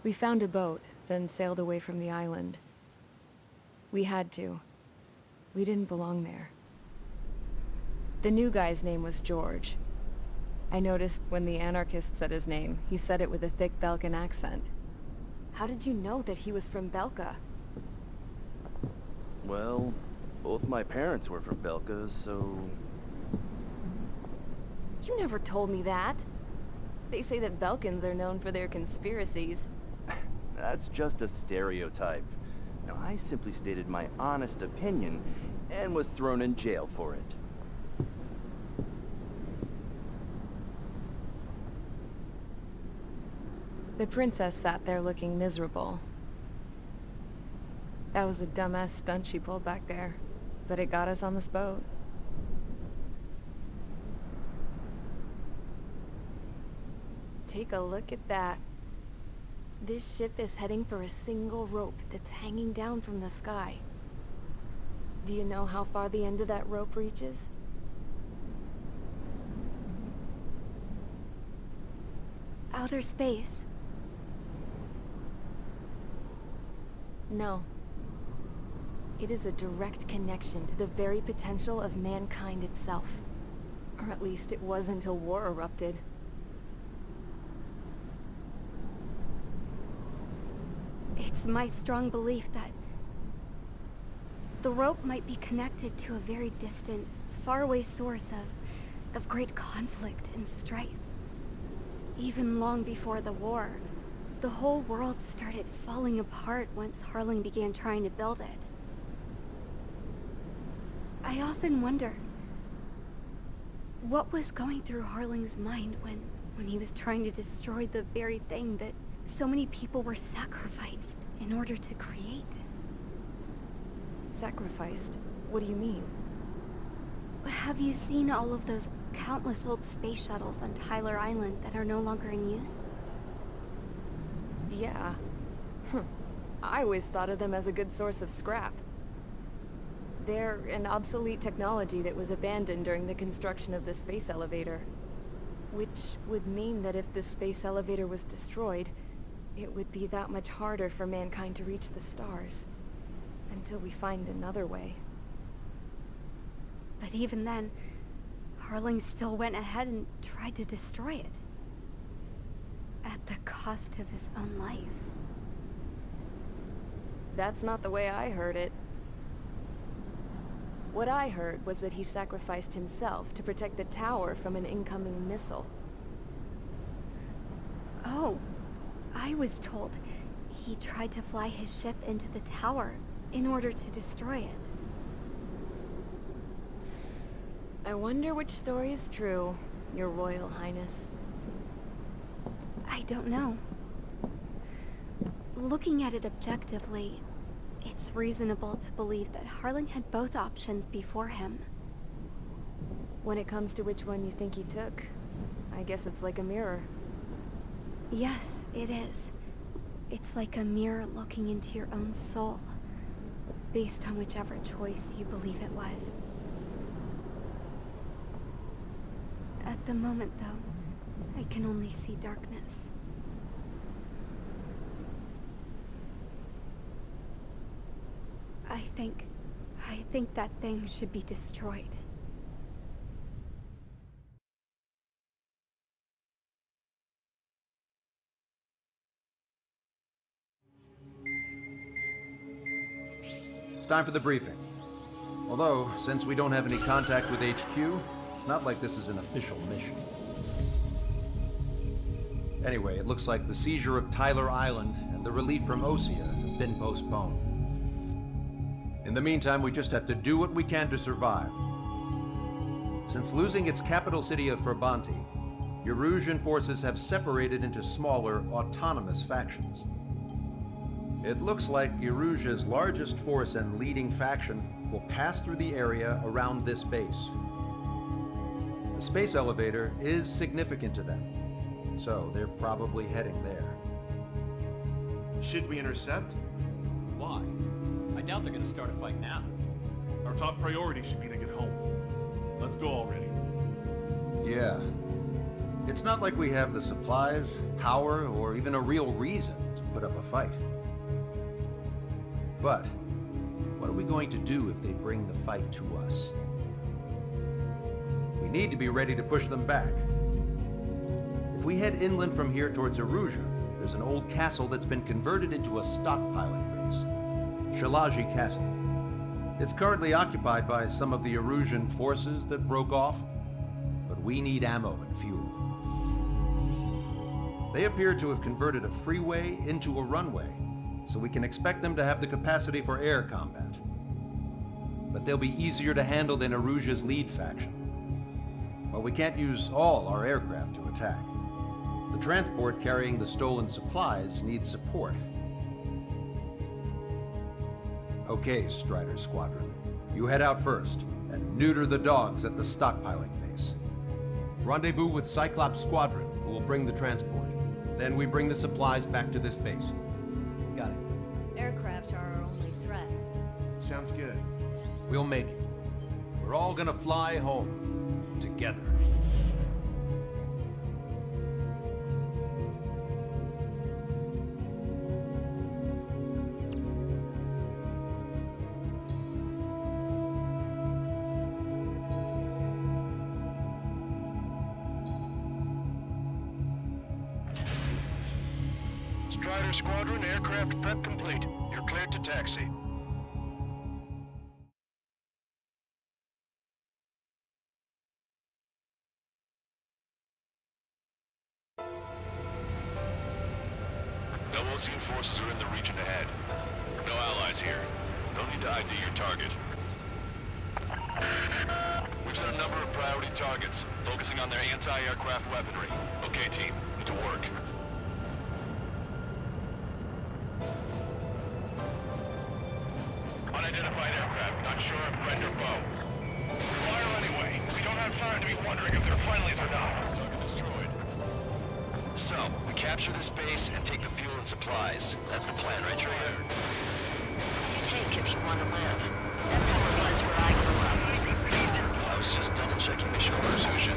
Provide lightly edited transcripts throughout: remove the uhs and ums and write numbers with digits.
We found a boat, then sailed away from the island. We had to. We didn't belong there. The new guy's name was George. I noticed when the anarchist said his name, he said it with a thick Belkan accent. How did you know that he was from Belka? Well, both my parents were from Belka, so... You never told me that. They say that Belkans are known for their conspiracies. That's just a stereotype. Now, I simply stated my honest opinion and was thrown in jail for it. The princess sat there looking miserable. That was a dumbass stunt she pulled back there, but it got us on this boat. Take a look at that. This ship is heading for a single rope that's hanging down from the sky. Do you know how far the end of that rope reaches? Outer space. No. It is a direct connection to the very potential of mankind itself. Or at least it was until war erupted. It's my strong belief that the rope might be connected to a very distant, faraway source of great conflict and strife. Even long before the war, the whole world started falling apart once Harling began trying to build it. I often wonder what was going through Harling's mind when he was trying to destroy the very thing that so many people were sacrificed in order to create. Sacrificed? What do you mean? Have you seen all of those countless old space shuttles on Tyler Island that are no longer in use? Yeah. I always thought of them as a good source of scrap. They're an obsolete technology that was abandoned during the construction of the space elevator. Which would mean that if the space elevator was destroyed, it would be that much harder for mankind to reach the stars. Until we find another way. But even then, Harling still went ahead and tried to destroy it. At the cost of his own life. That's not the way I heard it. What I heard was that he sacrificed himself to protect the tower from an incoming missile. Oh, I was told he tried to fly his ship into the tower in order to destroy it. I wonder which story is true, Your Royal Highness. I don't know. Looking at it objectively, it's reasonable to believe that Harling had both options before him. When it comes to which one you think he took, I guess it's like a mirror. Yes, it is. It's like a mirror looking into your own soul, based on whichever choice you believe it was. At the moment, though, I can only see darkness. I think that thing should be destroyed. It's time for the briefing. Although, since we don't have any contact with HQ, it's not like this is an official mission. Anyway, it looks like the seizure of Tyler Island and the relief from Osea have been postponed. In the meantime, we just have to do what we can to survive. Since losing its capital city of Ferbanti, Erusian forces have separated into smaller, autonomous factions. It looks like Erusia's largest force and leading faction will pass through the area around this base. The space elevator is significant to them, so they're probably heading there. Should we intercept? Why? I doubt they're gonna start a fight now. Our top priority should be to get home. Let's go already. Yeah. It's not like we have the supplies, power, or even a real reason to put up a fight. But what are we going to do if they bring the fight to us? We need to be ready to push them back. If we head inland from here towards Erusia, there's an old castle that's been converted into a stockpiling base. Shalaji Castle. It's currently occupied by some of the Erusian forces that broke off, but we need ammo and fuel. They appear to have converted a freeway into a runway, so we can expect them to have the capacity for air combat. But they'll be easier to handle than Erusia's lead faction. While we can't use all our aircraft to attack, the transport carrying the stolen supplies needs support. Okay, Strider Squadron. You head out first, and neuter the dogs at the stockpiling base. Rendezvous with Cyclops Squadron, who will bring the transport. Then we bring the supplies back to this base. Got it. Aircraft are our only threat. Sounds good. We'll make it. We're all gonna fly home. Together. Strider Squadron, aircraft prep complete. You're cleared to taxi. No Osean forces are in the region ahead. No allies here. No need to ID your target. We've set a number of priority targets, focusing on their anti-aircraft weaponry. Okay, team, get to work. Unidentified aircraft, not sure if friend or foe. Fire anyway. We don't have time to be wondering if they're friendlies or not. Target destroyed. So, we capture this base and take the fuel and supplies. That's the plan, right, Trigger? You take if you want to live. That's how it was where I grew up. I was just double-checking mission orders, Ocean.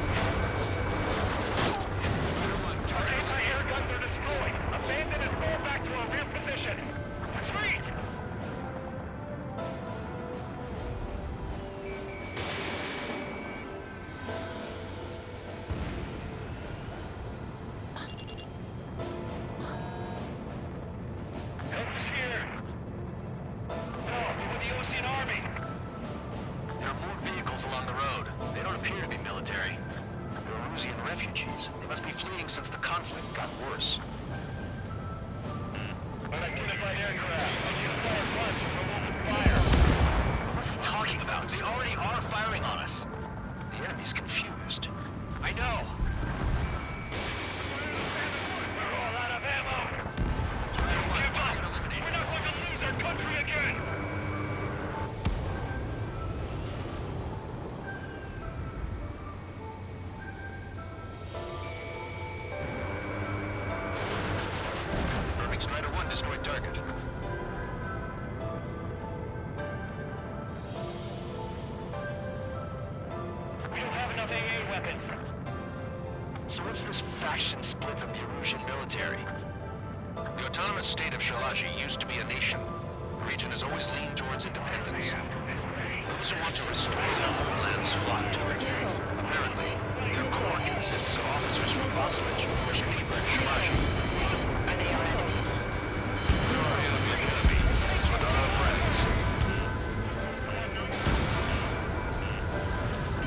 Our anti-air guns are destroyed. Abandon and fall back to our rear position. Retreat! Help is here. No, we're with the Osean Army. There are more vehicles along the road. They don't appear to be military. They're Erusian refugees. They must be fleeing since the conflict got worse. Unidentified aircraft. I need to fire once or we'll open fire. What are you talking about? They already are firing on us. The enemy's confused. I know. We're all out of ammo. Give up. We're not going to lose our country again. Burning Strider 1 destroyed target. We don't have enough AA weapons. So what's this faction split from the Erusian military? The autonomous state of Shalaji used to be a nation. The region has always leaned towards independence. Those who want to restore their homelands flock to it. Apparently, their core consists of officers from Vasilij, Geneva, and Shalaji. Are they our enemies? Our enemy's enemy, but not our friends.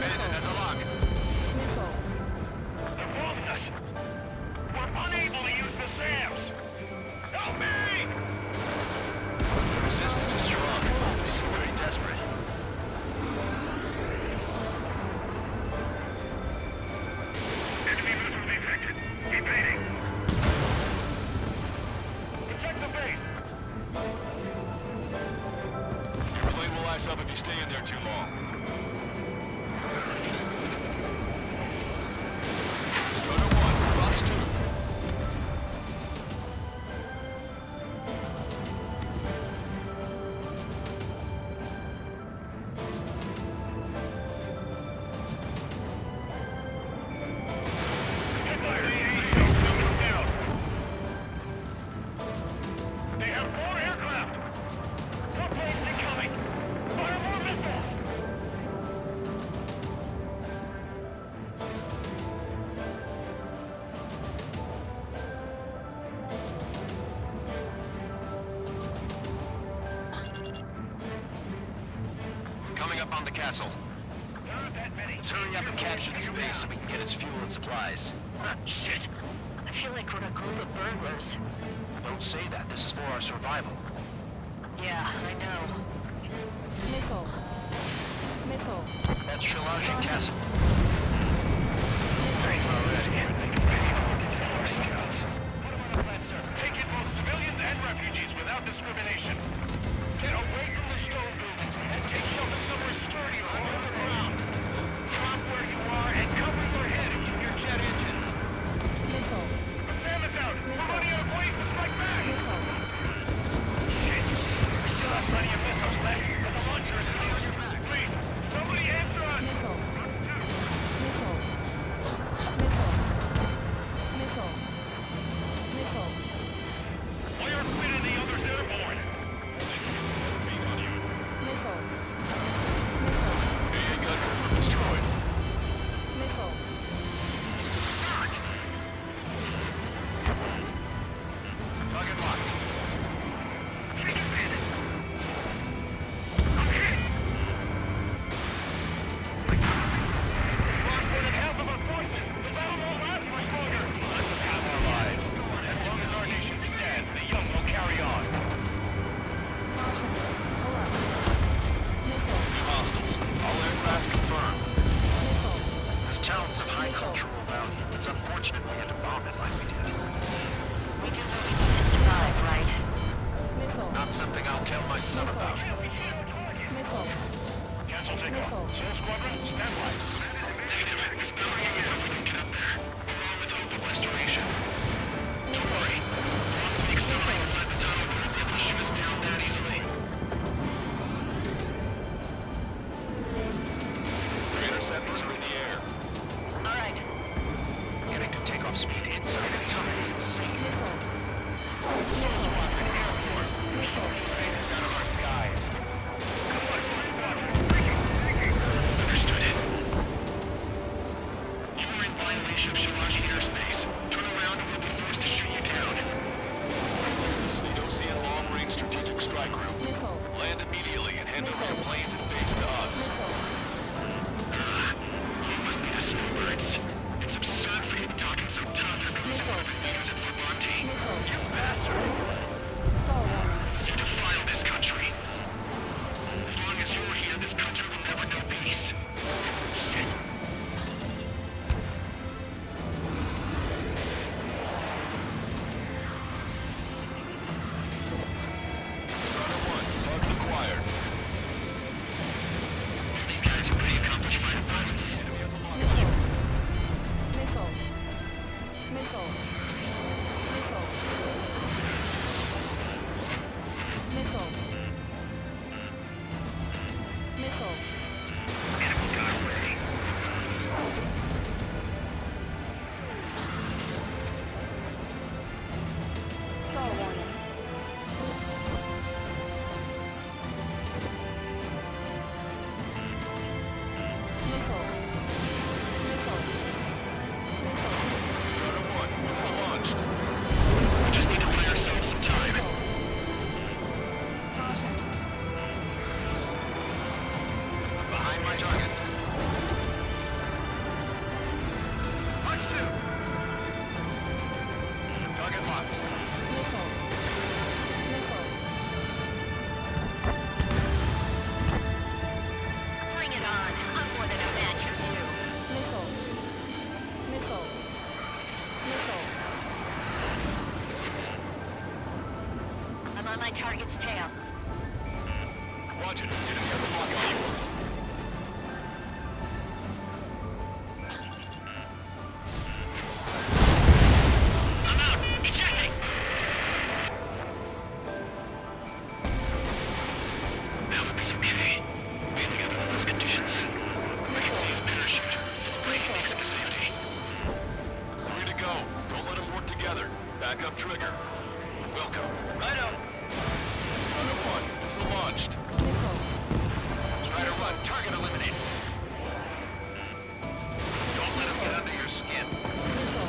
Bandit has a lock. They're following us. We're unable to use the SAMs. Help me! The resistance is strong. They seem very desperate. Enemy missile detected. Evading. Protect the base. Your plane will ice up if you stay in there too long. Strider 1, Fox 2. Headfire, down. on the castle. There aren't that many. Let's hurry up and capture this base so we can get its fuel and supplies. Ah, shit. I feel like we're a group of burglars. Don't say that. This is for our survival. Yeah, I know. Nickel. Nickel. That's Shalaji Castle. Take in both civilians and refugees without discrimination. Get away from the stone buildings and take shelter somewhere sturdy or on the ground. Drop where you are and cover your head and keep your jet engines. Nickel. Sam is out. We're running out of ways to strike back. Nickel. Shit. We still have plenty of missiles left, but the launcher is still on your back. Please, somebody answer us. Nickel. Nickel. Nickel. Nickel. Nickel. Fire Quinn and the others airborne. Nickel. AA gun confirmed destroyed. Nickel. Target locked. Take it, man. Lost more than half of our forces. The battle won't last much longer. Let's have our lives. As long as our nation stands, the young will carry on. Caution. Alert. Nickel. Hostiles. All aircraft confirmed. Nickel. This town's of high cultural value. It's unfortunate we had to bomb it like we did. We do what we need to survive, right? Nickel. Not something I'll tell my son about. Nickel. Cancel takeoff. Nickel. Soul Squadron, stand by. Negative. It's not easy if we can get up there. We're on with hope of restoration. Don't worry. Once we accelerate inside the tunnel, we won't be able to shoot us down that easily. The interceptors are in the air. All right. Getting to takeoff speed inside the tunnel is insane. Nickel. Out of our skies. Come on, understood it. You are in violation of Shalaji airspace. Turn around and we'll be forced to shoot you down. This is the OCN Long Range Strategic Strike Group. Nickel. Land immediately and hand over your planes and base to us. You must be the snowbirds. It's absurd for you to talking so tough after losing one of your leaders at Fort Monty. You bastard! Stall warning. You defile this country. As long as you're here, this country will never know peace. Shit. Strider 1, target acquired. These guys are pretty accomplished fighter pilots. Enemy has a lock on you. Nickel. Nickel. Nickel. Nickel. Nickel. Enemy gun ready. Stall warning. Nickel. Nickel. Nickel. Strider 1, missile launched. We just need to buy ourselves some time. Caution. Behind my target. Punch 2. Target locked. Nickel. Nickel. Bring it on. I'm more than a match for you. Nickel. Nickel. Nickel. I'm on my target's tail. Watch it. Enemy has a lock on you. I'm out. Ejecting. That would be okay. Mainly under those conditions. I can see his parachute. His braking makes it to safety. 3 to go. Don't let them work together. Back up trigger. Welcome. Right up. Strider 1, missile launched. Nickel. Strider 1, target eliminated. Don't let him get under your skin. Nickel.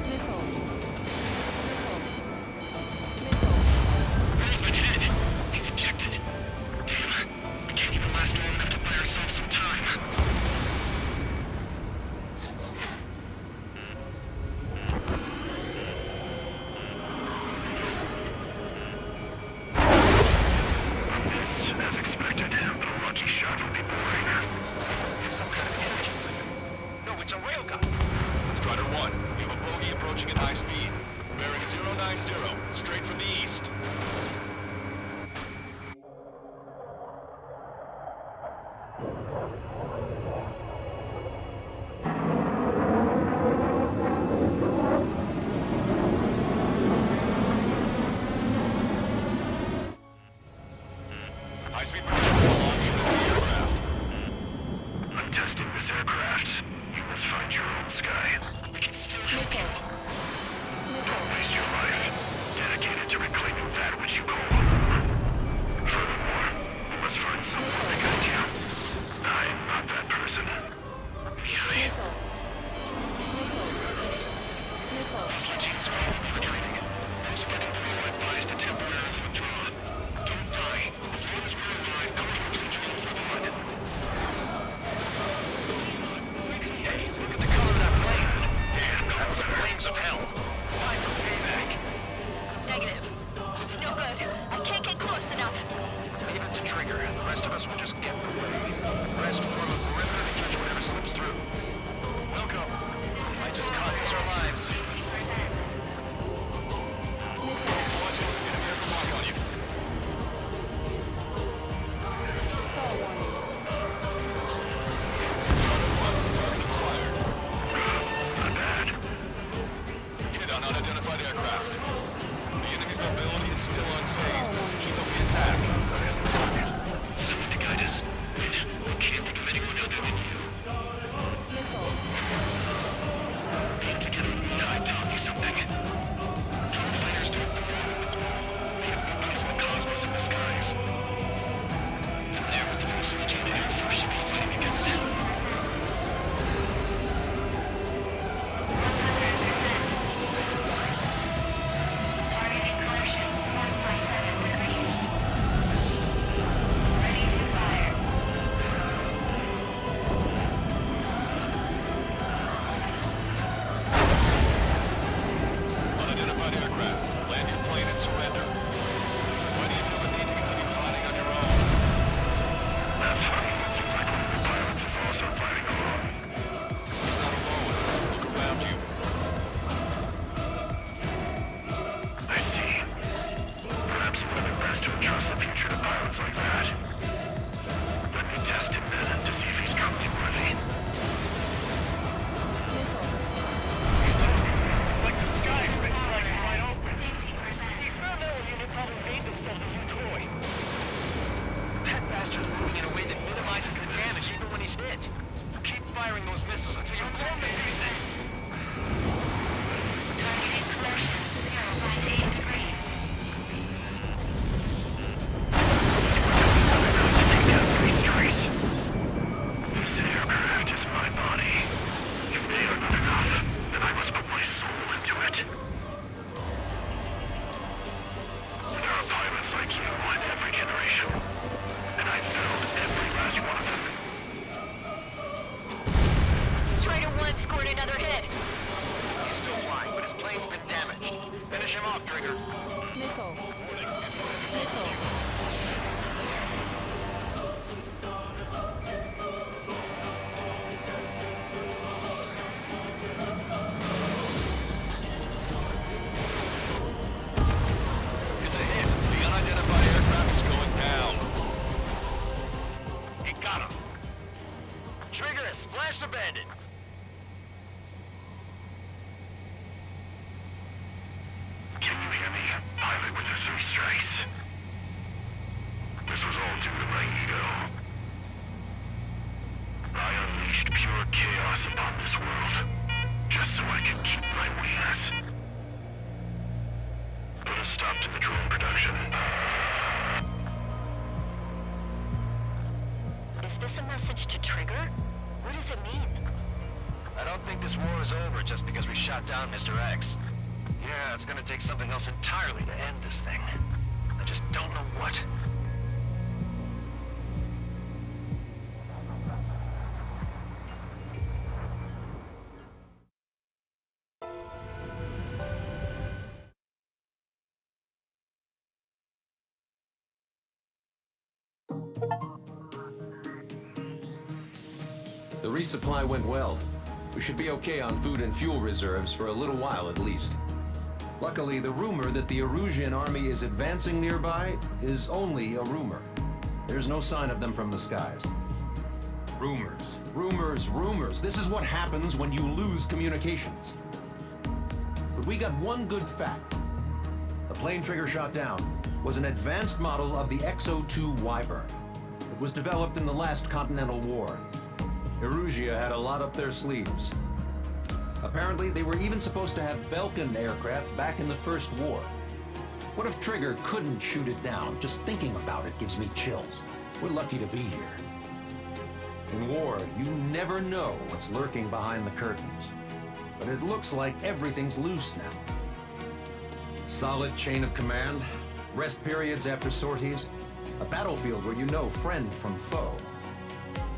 Nickel. Nickel. Nickel. Where's my head? He's ejected. Reporting at high speed. Bearing 090, straight from the east. High-speed projectile launch from the aircraft. I'm testing this aircraft. You must find your own sky. We can still help you. Don't waste your life. Dedicated to reclaiming that which you call home. Furthermore, we must find someone to guide you. I am not that person. Really? Legions are infiltrating. Those fighting for you are advised to temporarily withdraw. Don't die. As long as we're alive, our hopes and dreams live on. Hey, look at the color of that flame. Damn, that's the flames of hell. Time for payback. Negative. It's no good. I can't get close enough. Leave it to Trigger. The rest of us will just get in the way. The rest form a perimeter to catch whatever slips through. Welcome. Might just cost us our lives. Watch it. Enemy has a mark on you. Strider 1, target acquired. Not bad. Hit on unidentified aircraft. The enemy's mobility is still unfazed. Keep up the attack. Someone to guide us. We can't think of anyone other than you. Get together. I taught you something. Drone fighters do it the wrong. They have no place in the cosmos and the skies. And they're the most legitimate Air Force should be fighting against. Targeting collision 1.7 degrees. Ready to fire. Unidentified aircraft. Land your plane and surrender. Why do you feel the need to continue fighting on your own? That's funny. Seems like one of the pilots is also fighting alone. He's not alone. Look around you. I see. Perhaps it would have been best to entrust the future to pilots like that. Let me test him then to see if he's truly worthy. Like the sky's been cracking wide open. The experimental unit probably made themselves a new toy. That bastard's moving in a way that minimizes the damage even when he's hit. Keep firing those missiles until your opponent uses. Targeting collision 0.8 degrees. This aircraft is my body. If they are not enough, then I must put my soul into it. There are pilots like you in every generation, and I've felled every last one of them. Strider 1 scored another hit. He's still flying, but his plane's been damaged. Finish him off, Trigger. It's a hit. The unidentified aircraft is going down. He got him. Trigger has splashed abandoned. Can you hear me? Pilot with the 3 strikes. This was all due to my ego. I unleashed pure chaos upon this world, just so I could keep my wings. Put a stop to the drone production. Is this a message to Trigger? What does it mean? I don't think this war is over just because we shot down Mr. X. Yeah, it's gonna take something else entirely to end this thing. I just don't know what. The resupply went well. We should be okay on food and fuel reserves for a little while at least. Luckily, the rumor that the Erusian army is advancing nearby is only a rumor. There's no sign of them from the skies. Rumors, rumors, rumors. This is what happens when you lose communications. But we got one good fact. The plane Trigger shot down was an advanced model of the XO-2 Wyvern. It was developed in the last Continental War. Erusia had a lot up their sleeves. Apparently, they were even supposed to have Belkin aircraft back in the First War. What if Trigger couldn't shoot it down? Just thinking about it gives me chills. We're lucky to be here. In war, you never know what's lurking behind the curtains. But it looks like everything's loose now. Solid chain of command, rest periods after sorties, a battlefield where you know friend from foe.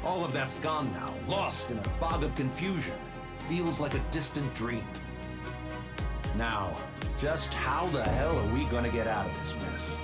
All of that's gone now, lost in a fog of confusion. Feels like a distant dream. Now, just how the hell are we gonna get out of this mess?